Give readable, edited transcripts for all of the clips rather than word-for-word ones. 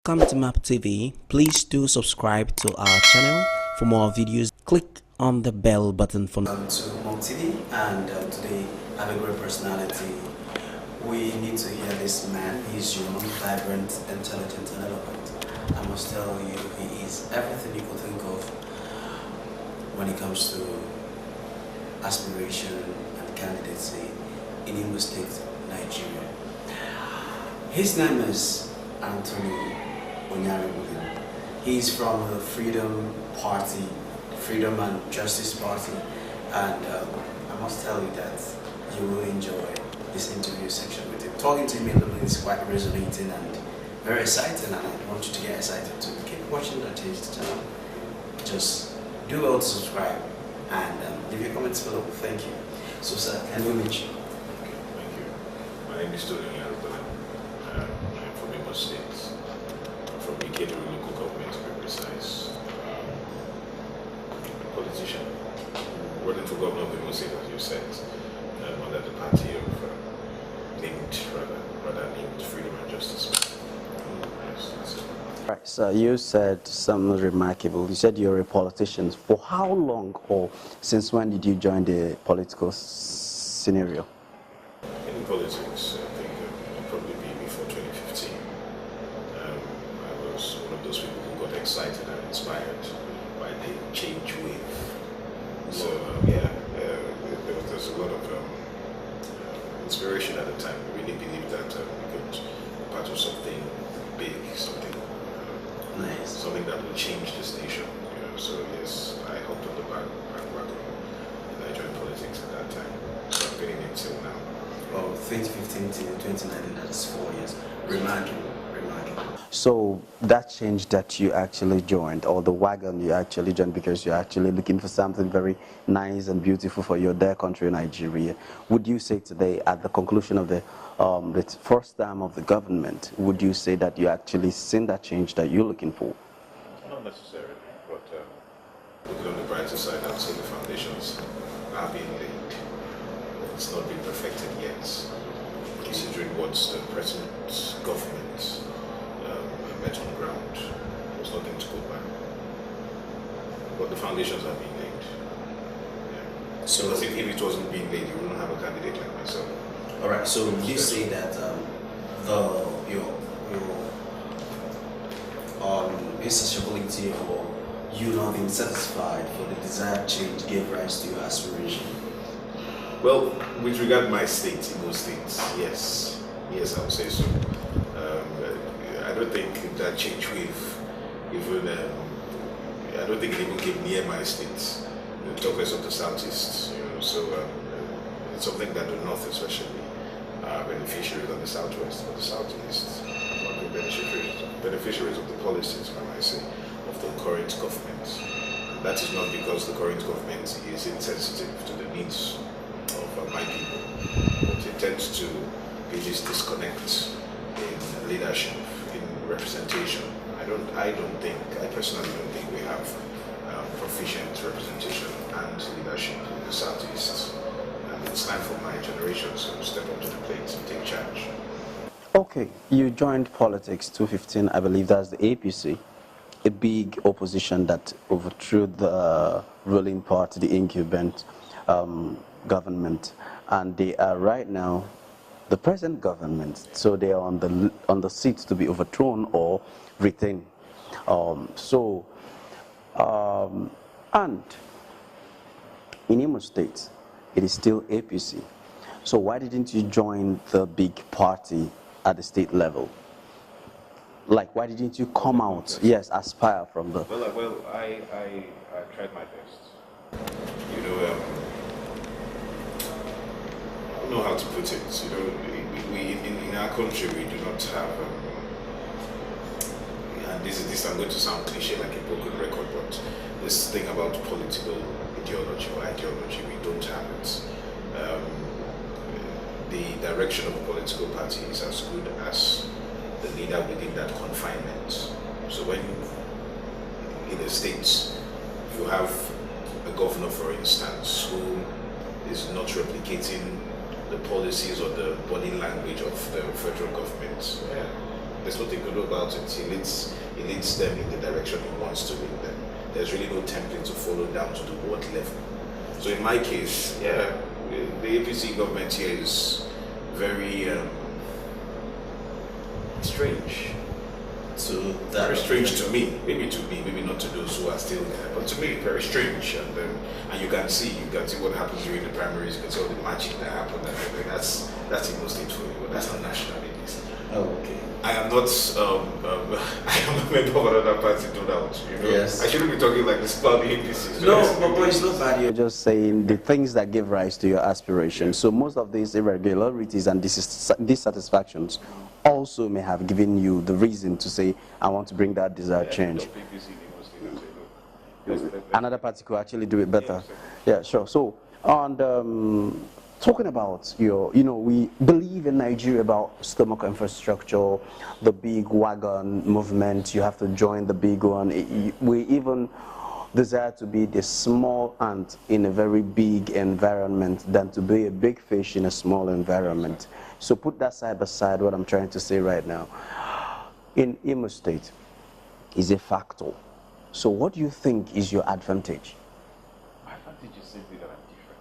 Welcome to Mobtv. Please do subscribe to our channel for more videos. Click on the bell button for Welcome to Mobtv, and today I have a great personality. We need to hear this man. He's young, vibrant, intelligent, and eloquent. I must tell you, he is everything you could think of when it comes to aspiration and candidacy in IMO State, Nigeria. His name is Onyeaeugbulem. He's from the Freedom Party, Freedom and Justice Party, and I must tell you that you will enjoy this interview section with him. Talking to him alone is quite resonating and very exciting, and I want you to get excited too. Keep watching the channel. Just do well to subscribe and leave your comments below. Thank you. So, sir, can we meet you? Okay, thank you. My name is Onyeaeugbulem. I'm from IMO State. I'm from Nigerian local government, to be precise. Politician. Running for governor of IMO State, as you said, under the party of named Freedom and Justice. Yes, that's it. Right, so you said something remarkable. You said you're a politician. For how long or since when did you join the political scenario? In politics, I think it'll probably be before 2015. I was one of those people who got excited and inspired by the change wave. So there's a lot of inspiration at the time. We really believed that we could be part of something big, something Nice. something that will change this nation. So yes, I hopped on the bandwagon and I joined politics at that time. So I've been in it till now. Well, 2015 to 2019, that is 4 years. Remarkable. So that change that you actually joined, or the wagon you actually joined because you're actually looking for something very nice and beautiful for your dear country, Nigeria, would you say today, at the conclusion of the first term of the government, would you say that you actually seen that change that you're looking for? Not necessarily, but looking on the brighter side, I'd say the foundations are being laid. It's not been perfected yet. Considering what the present government met on ground, there's nothing to go back. But the foundations are being laid. Yeah. So because if it wasn't being laid, you wouldn't have a candidate like myself. All right. So you say that your insatiability or you not being satisfied for the desired change gave rise to your aspiration. Well, with regard to my state, IMO State, yes, I would say so. I don't think that change wave even, I don't think it even came near my state, talk less of the southeast, so it's something that the north especially are beneficiaries of the southwest, or the southeast, are the beneficiaries of the policies, I might say, of the current government. That is not because the current government is insensitive to the needs of my people, but it tends to be this disconnect in leadership, in representation. I personally don't think we have proficient representation and leadership in the southeast. And it's time for my generation to step up to the plate and take charge. Okay, you joined politics 2015, I believe that's the APC, a big opposition that overthrew the ruling party, the incumbent government, and they are right now the present government, so they are on the seat to be overthrown or retained. And in IMO State, it is still APC. So why didn't you join the big party at the state level? Like, why didn't you come out? Yes, aspire from the. Well, I tried my best. I don't know how to put it. We in our country we do not have. And this I'm going to sound cliche like a broken record, but this thing about political ideology or ideology, we don't have it. The direction of a political party is as good as the leader within that confinement. So when in the States, if you have a governor, for instance, who is not replicating the policies or the body language of the federal government, There's nothing to do about it. He leads them in the direction he wants to lead them. There's really no template to follow down to the ward level. So in my case, yeah, the APC government here is very strange. So Very strange to me, maybe not to those who are still there, but to me, very strange. And you can see what happens during the primaries. You can see all the magic that happened. And everything. That's Imo State for you. That's not national, it is. Oh, okay. I am not. I am a member of another party. No doubt. You know? Yes. I shouldn't be talking like this about the APC. No, but it's not bad. You're just saying the things that give rise to your aspirations. So most of these irregularities and dissatisfactions also may have given you the reason to say, I want to bring that desired change. Another party could actually do it better. Yeah, sure. So, on talking about we believe in Nigeria about stomach infrastructure, the big wagon movement. You have to join the big one. We even desire to be the small ant in a very big environment than to be a big fish in a small environment. So put that side by side, what I'm trying to say right now. In Imo State is a factor. So what do you think is your advantage? My advantage is simply that I'm different.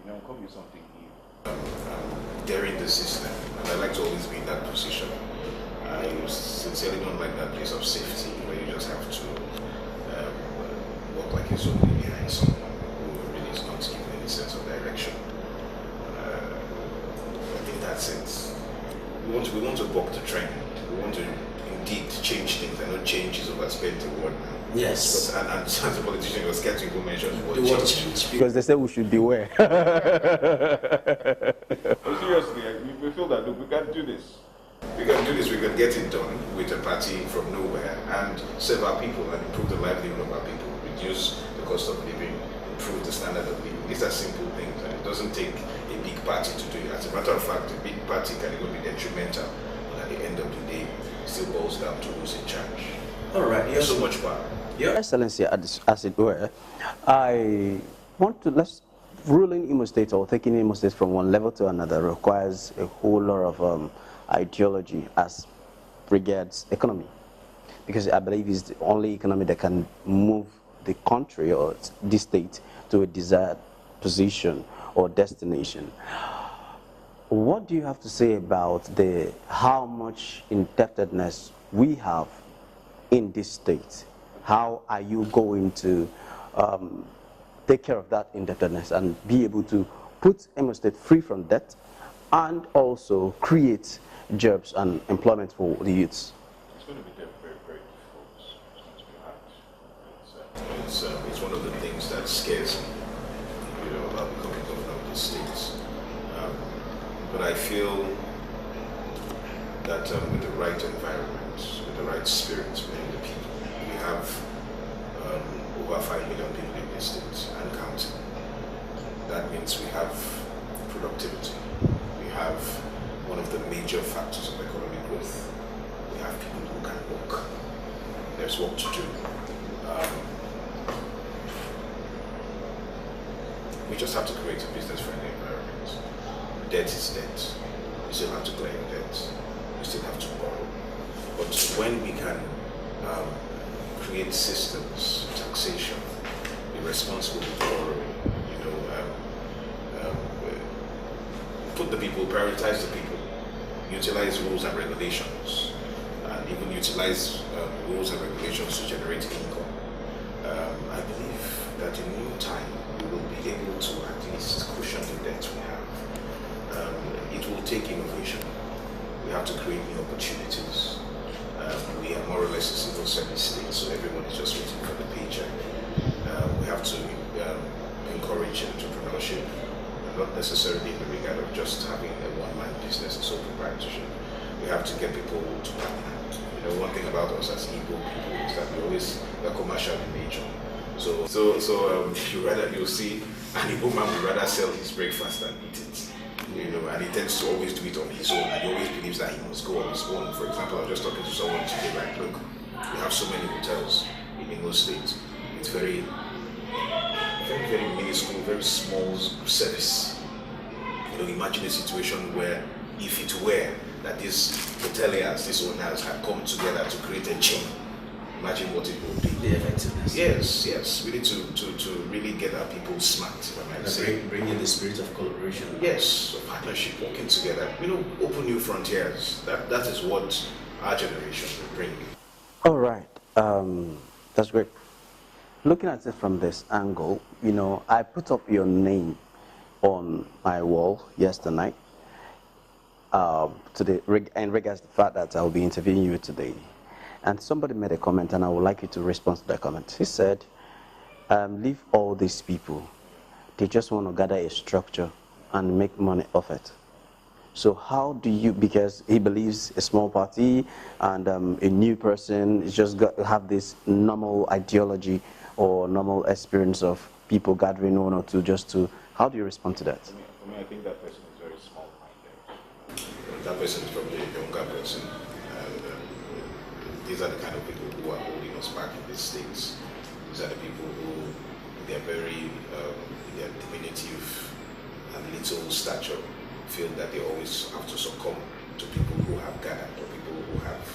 I'm coming with something new. They're in the system, and I like to always be in that position. I sincerely don't like that place of safety where you just have to walk like you're solely behind someone who really is not giving any sense of direction. I think that's it. We want to buck the trend. We want to indeed change things. I know change is overspent the word now. Yes. But, and as a politician, you're scared to even mention the The word word change. change. Because they say we should beware. But seriously, we feel that, look, we can't do this. We can do this, we can get it done with a party from nowhere and serve our people and improve the livelihood of our people, reduce the cost of living, improve the standard of living. These are simple things, and it doesn't take a big party to do it. As a matter of fact, a big party can even be detrimental, but at the end of the day, it still boils down to who's in charge. All right. There's so much power. Yeah. Excellency, as it were, I want to, ruling Imo State or taking Imo State from one level to another requires a whole lot of ideology as regards economy. Because I believe it's the only economy that can move the country or the state to a desired position or destination. What do you have to say about how much indebtedness we have in this state? How are you going to take care of that indebtedness and be able to put Imo State free from debt and also create jobs and employment for the youths? It's going to be very, very difficult. It's going to be hard. It's one of the things that scares me, about becoming governor of the state. But I feel that with the right environment, with the right spirit behind the people, we have over 5 million people in this state and counting. That means we have productivity. We have one of the major factors of economic growth. We have people who can work. There's work to do. We just have to create a business-friendly environment. Debt is debt. You still have to clear your debt. You still have to borrow. But when we can create systems, taxation, be responsible with borrowing, put the people, prioritize the people, utilize rules and regulations, and even utilize rules and regulations to generate income. I believe that in no time we will be able to at least cushion the debt we have. It will take innovation. We have to create new opportunities. We are more or less a civil service state, so everyone is just waiting for the paycheck. We have to encourage entrepreneurship, not necessarily in the regard of just having a one-man business and sole proprietorship. We have to get people to partner. One thing about us as Igbo people is that we're commercial in nature. So you'll see an Igbo man would rather sell his breakfast than eat it. And he tends to always do it on his own, and he always believes that he must go on his own. For example, I was just talking to someone today, like, look, we have so many hotels in Imo State. It's very, very, very minuscule, very small service. Imagine a situation where if it were that these hoteliers, these owners had come together to create a chain. Imagine what it would be. The effectiveness. Yes. We need to really get our people smart, if I might say. Bring in the spirit of collaboration. Yes, of partnership, working together. Open new frontiers. That is what our generation will bring. All right, that's great. Looking at it from this angle, I put up your name on my wall yesterday night. Today, in regards to the fact that I'll be interviewing you today. And somebody made a comment, and I would like you to respond to that comment. He said, leave all these people. They just want to gather a structure and make money off it. So how do you, because he believes a small party and a new person is just have this normal ideology or normal experience of people gathering one or two just to, how do you respond to that? For me, I think that person is very small-minded. That person is probably a younger person. These are the kind of people who are holding us back in these states. These are the people who, they are very, they are diminutive and little stature, feel that they always have to succumb to people who have gathered, or people who have,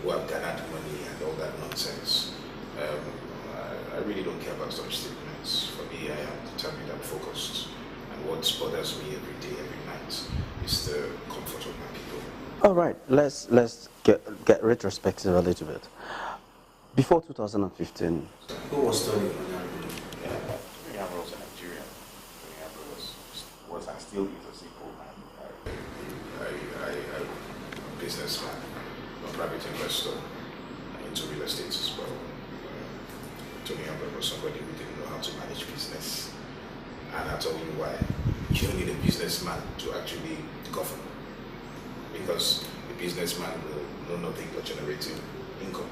who have gathered money and all that nonsense. I really don't care about such statements. For me, I am determined and focused. And what bothers me every day, every night, is the comfort of my people. All right, let's get retrospective a little bit. Before 2015, Who was studying Onyeaeugbulem? Onyeaeugbulem was a Nigerian. Onyeaeugbulem was and still is a simple man. I'm a businessman, a private investor, into real estate as well. Onyeaeugbulem was somebody who didn't know how to manage business. And I'll tell you why. You don't need a businessman to actually govern. Because a businessman will know nothing but generating income,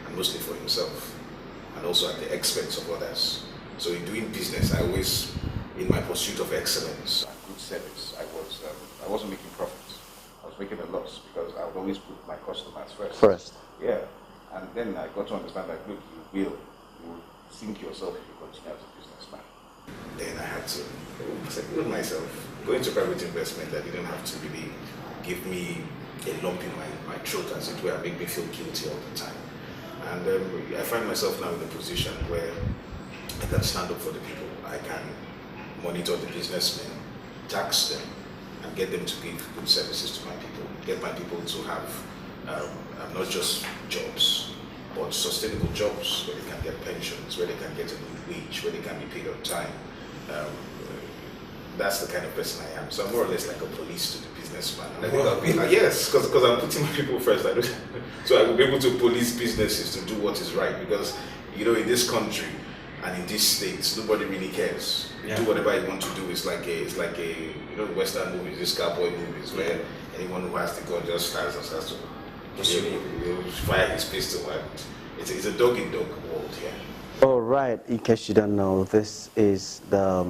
and mostly for himself, and also at the expense of others. So in doing business, I always, in my pursuit of excellence, And good service. I wasn't making profits. I was making a loss because I would always put my customers first. Yeah. And then I got to understand that, look, you will sink yourself if you continue as a businessman. then I had to seclude myself. Going to private investment, I didn't have to really give me a lump in my throat, as it were, and make me feel guilty all the time. And I find myself now in a position where I can stand up for the people. I can monitor the businessmen, tax them, and get them to give good services to my people. Get my people to have not just jobs, but sustainable jobs where they can get pensions, where they can get a good wage, where they can be paid on time. That's the kind of person I am. So I'm more or less like a police to the businessman. And I think I'll be like, yes, because I'm putting my people first. So I will be able to police businesses to do what is right. Because, in this country and in these states, nobody really cares. You do whatever you want to do. It's like a Western movies, these cowboy movies, where anyone who has the gun just has to fire his pistol. And it's a dog-in-dog world here. All right, in case you don't know, this is the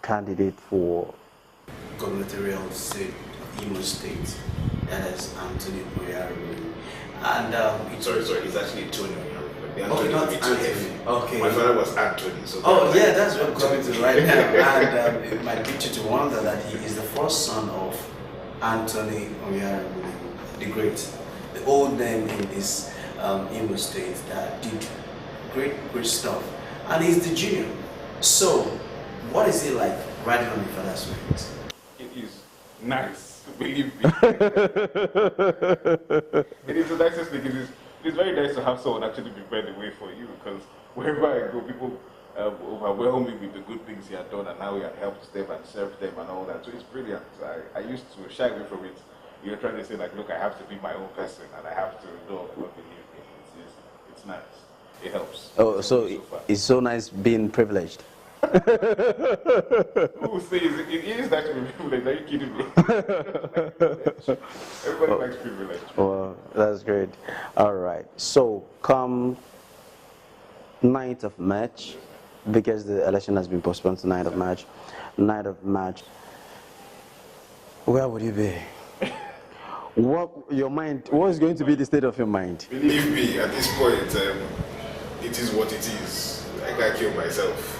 candidate for Gubernatorial seat of IMO State, that is Onyeaeugbulem. And Sorry, it's actually Tony. Okay, not Anthony. Okay. My father was Anthony. So that's what I'm coming to right now. And it might teach you to wonder that he is the first son of Anthony Onyeaeugbulem, the Great, the old name in this IMO State that did great stuff. And he's the junior. So, what is it like riding on your father's wings? It is nice, believe me. It is the nicest thing. It is very nice to have someone actually prepare the way for you, because wherever I go, people overwhelm me with the good things he had done and how he had helped them and served them and all that. So it's brilliant. I used to shy away from it. You're trying to say, like, look, I have to be my own person and I have to know what believe me. It's nice. It helps. Oh, so it's so nice being privileged. Who says it is actually privilege? Are you kidding me? Everybody likes privilege. Well, that's great. All right. So come 9th of March, because the election has been postponed to 9th of March. 9th of March. Where would you be? What is going to be the state of your mind? Believe me, at this point, it is what it is. I can't kill myself.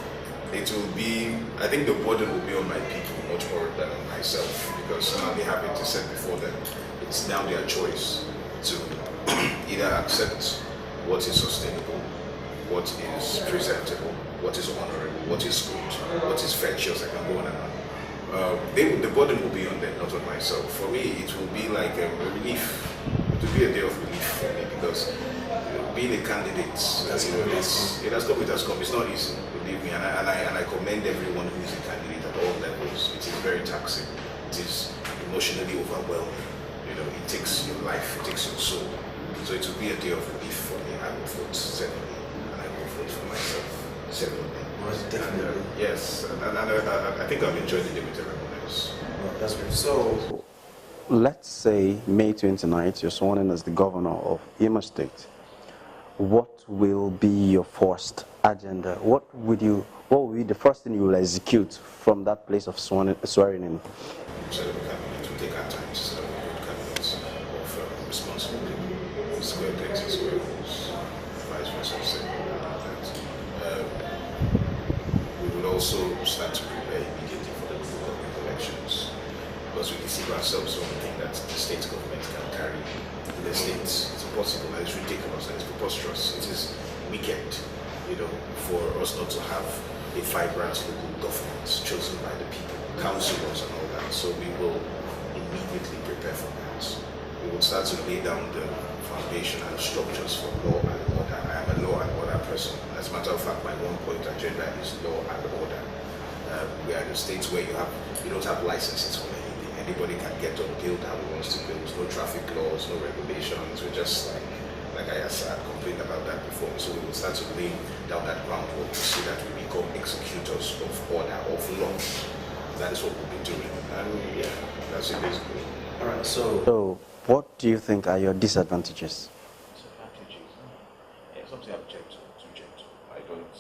It will be, I think the burden will be on my people. much more than on myself, because now they have it set before them. It's now their choice to either accept what is sustainable, what is presentable, what is honorable, what is good, what is virtuous. I can go on and on. The burden will be on them, not on myself. For me, it will be like a relief. It will be a day of relief for me, because being a candidate, it has come, it's not easy, believe me, and I commend everyone who is a candidate at all levels. It is very taxing. It is emotionally overwhelming. It takes your life, it takes your soul. So it will be a day of relief for me. I will vote certainly, and I will vote for myself certainly. Most definitely. Yes, and I think I've enjoyed the day with everyone else. Well, that's great. So, let's say May 29th, you're sworn in as the governor of Imo State. What will be your first agenda? What will be the first thing you will execute from that place of swearing in? So the cabinet will take our time to set up a good cabinet of responsible people, square pegs and square holes, vice versa, second that. We will also start to prepare immediately for the local government elections, because we deceive ourselves when we think that the state government can carry the states. It's impossible, and it's ridiculous, and it's preposterous. It is wicked, for us not to have a vibrant local government chosen by the people, councillors and all that. So we will immediately prepare for that. We will start to lay down the foundation and structures for law and order. I am a law and order person. As a matter of fact, my one-point agenda is law and order. We are in states where you don't have licenses for anything. Anybody can get on, build how he wants to build. No traffic laws, no regulations. We're just like I had complained about that before. So we will start to lay down that groundwork to see that we become executors of order, of law. That is what we'll be doing. And yeah, that's it basically. all right. So, What do you think are your disadvantages? Disadvantages? Yeah, something I'm gentle, too gentle. I don't.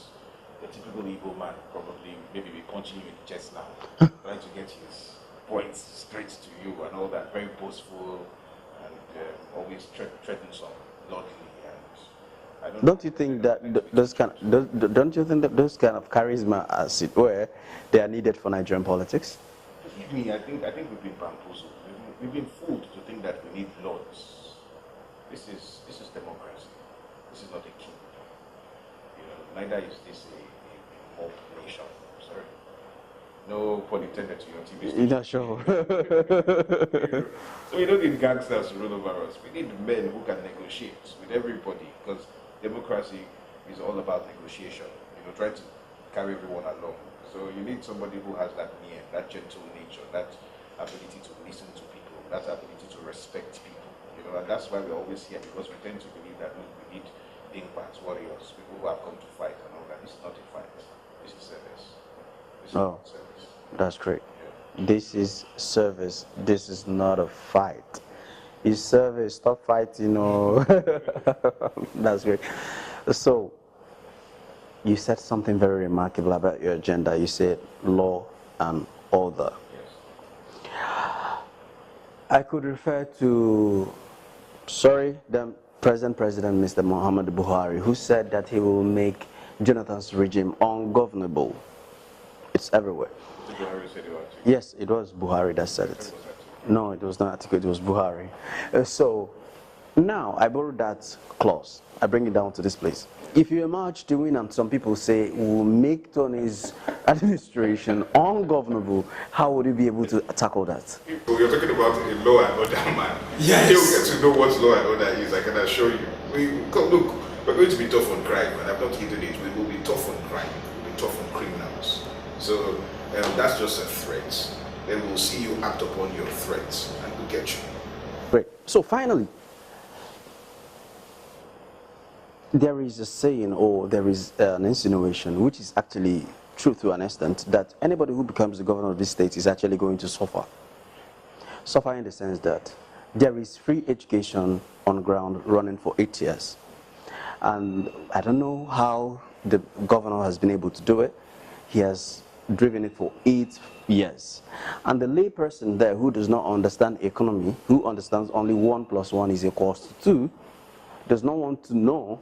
The typical Igbo man probably maybe be punching you in the chest now, trying to get his points straight to you and all that. Very boastful and always treading some lordly. And Don't you think that don't you think that those kind of charisma, as it were, they are needed for Nigerian politics? Believe me, I think we've been bamboozled. We've been fooled to think that we need lords. This is democracy. This is not a king. Neither is this a mob nation. Sorry. No pun intended to your TV station. Yeah, sure. So we don't need gangsters to rule over us. We need men who can negotiate with everybody, because democracy is all about negotiation. Try to carry everyone along. So you need somebody who has that gentle nature, that ability to listen to people, that ability to respect people. And that's why we're always here, because we tend to believe that we need thinkers, warriors, people who have come to fight and all that. This is not a fight. This is service. This is not service. That's great. Yeah. This is service. This is not a fight. It's service. Stop fighting. That's great. So, you said something very remarkable about your agenda. You said law and order. Yes. I could refer to, the present President, Mr. Muhammadu Buhari, who said that he will make Jonathan's regime ungovernable. It's everywhere. Did Buhari say that? Yes, it was Buhari that said it. No, it was not Atiku, it was Buhari. So now I borrow that clause. I bring it down to this place. If you emerge to win and some people say we'll make Tony's administration ungovernable, how would you be able to tackle that? You're talking about a law and order man. Yes. You'll get to know what law and order is, I can assure you. Look, we're going to be tough on crime, and I've not hidden it. We will be tough on crime. We'll be tough on criminals. So that's just a threat. Then we'll see you act upon your threats and we'll get you. Great. So finally, there is a saying, or there is an insinuation, which is actually true to an extent, that anybody who becomes the governor of this state is actually going to suffer. Suffer in the sense that there is free education on ground running for 8 years. And I don't know how the governor has been able to do it. He has driven it for 8 years. And the layperson there who does not understand economy, who understands only 1 + 1 is equals to 2, does not want to know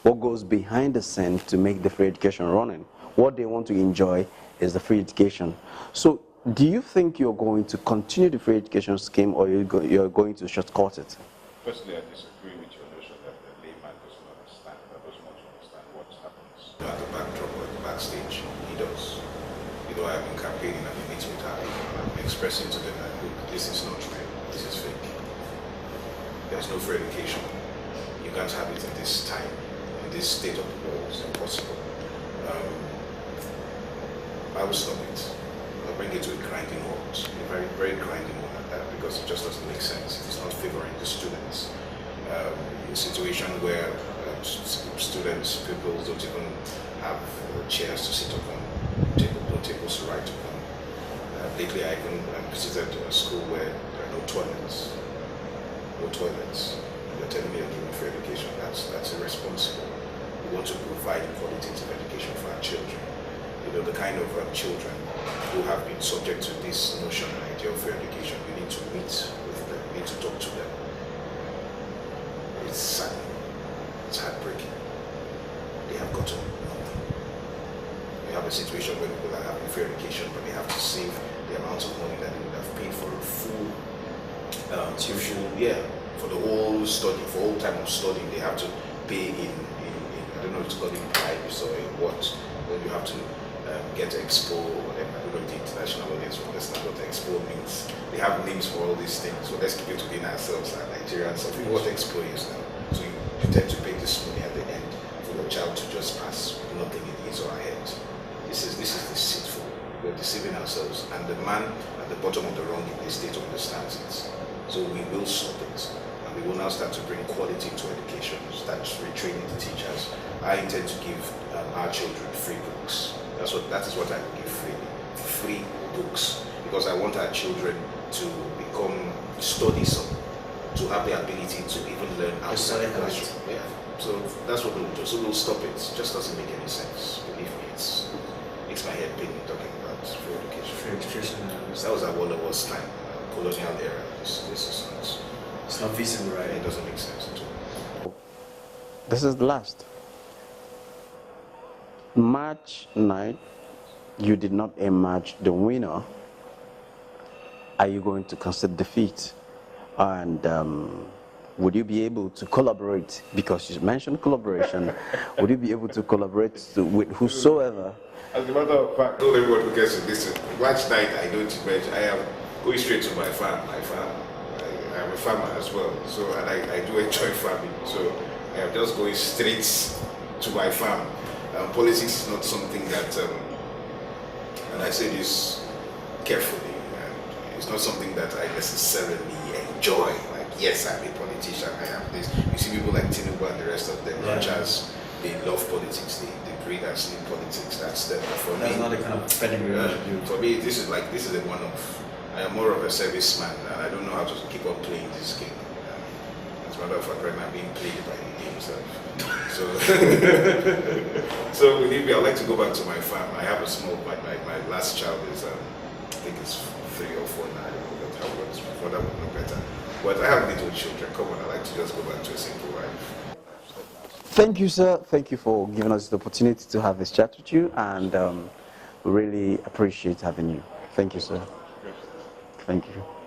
what goes behind the scene to make the free education running. What they want to enjoy is the free education. So Do you think you're going to continue the free education scheme, or you're going to shortcut it? Personally, I disagree with your notion that the layman doesn't understand, that doesn't want to understand what happens. At the backdrop or at the backstage, he does. You know, I've been campaigning, I've been meeting with her, I'm expressing to them that, look, this is not real, this is fake. There's no free education. You can't have it in this time, in this state of the world. It's impossible. I will stop it. I'll bring it to a grinding halt, a very, very grinding one at that, because it just doesn't make sense. It's not favoring the students. A situation where students, pupils don't even have chairs to sit upon, no tables to write upon. Lately, I even visited a school where there are no toilets. No toilets. You're telling me you're giving free education. That's irresponsible. We want to provide qualitative education for our children. You know, the kind of children who have been subject to this notion and idea of free education, we need to meet with them, we need to talk to them. It's sad, it's heartbreaking. They have gotten nothing. We have a situation where people are having free education, but they have to save the amount of money that they would have paid for a full tuition, for the whole study, for all time of studying. They have to pay in I don't know if it's called in bribes or in what, when you have to get Expo, or whatever. I don't know if the international audience will understand what Expo means. They have names for all these things, so let's keep it within ourselves and Nigerians. So we know what Expo is now. So you tend to pay this money at the end for your child to just pass with nothing in his or her head. This is deceitful. We're deceiving ourselves, and the man at the bottom of the rung in this state understands it. So we will stop it, and we will now start to bring quality to education, start retraining the teachers. I intend to give our children free books. That is what I will give free books, because I want our children to become studiesome, to have the ability to even learn outside the classroom. Yeah. So that's what we'll do. So we'll stop it. It just doesn't make any sense. Believe me, it makes my head pain talking about free education. Free education. That was at World War's time, colonial era. This is not. It's not feasible, right? It doesn't make sense at all. This is the last. March 9th, you did not emerge the winner. Are you going to concede defeat? And would you be able to collaborate? Because you mentioned collaboration. Would you be able to collaborate with whosoever? As a matter of fact, Don't everyone who gets to listen. March 9th, I don't emerge. I am going straight to my farm. I'm a farmer as well, so and I do enjoy farming. So I am just going straight to my farm. Politics is not something that, and I say this carefully, it's not something that I necessarily enjoy. Like, yes, I'm a politician, I am this. You see people like Tinubu and the rest of them, much as they love politics, they breathe and sleep politics. That's them. For That's me, not the kind of pedigree. for me, this is a one-off. I am more of a serviceman, and I don't know how to keep on playing this game. As a matter of fact, right now I'm being played by the game itself. So with me, I'd like to go back to my farm. I have a small, my last child is, I think it's 3 or 4 now. I don't know how it works. My father would know better. But I have little children. Come on, I like to just go back to a simple life. Thank you, sir. Thank you for giving us the opportunity to have this chat with you, and we really appreciate having you. Thank you, sir. Thank you.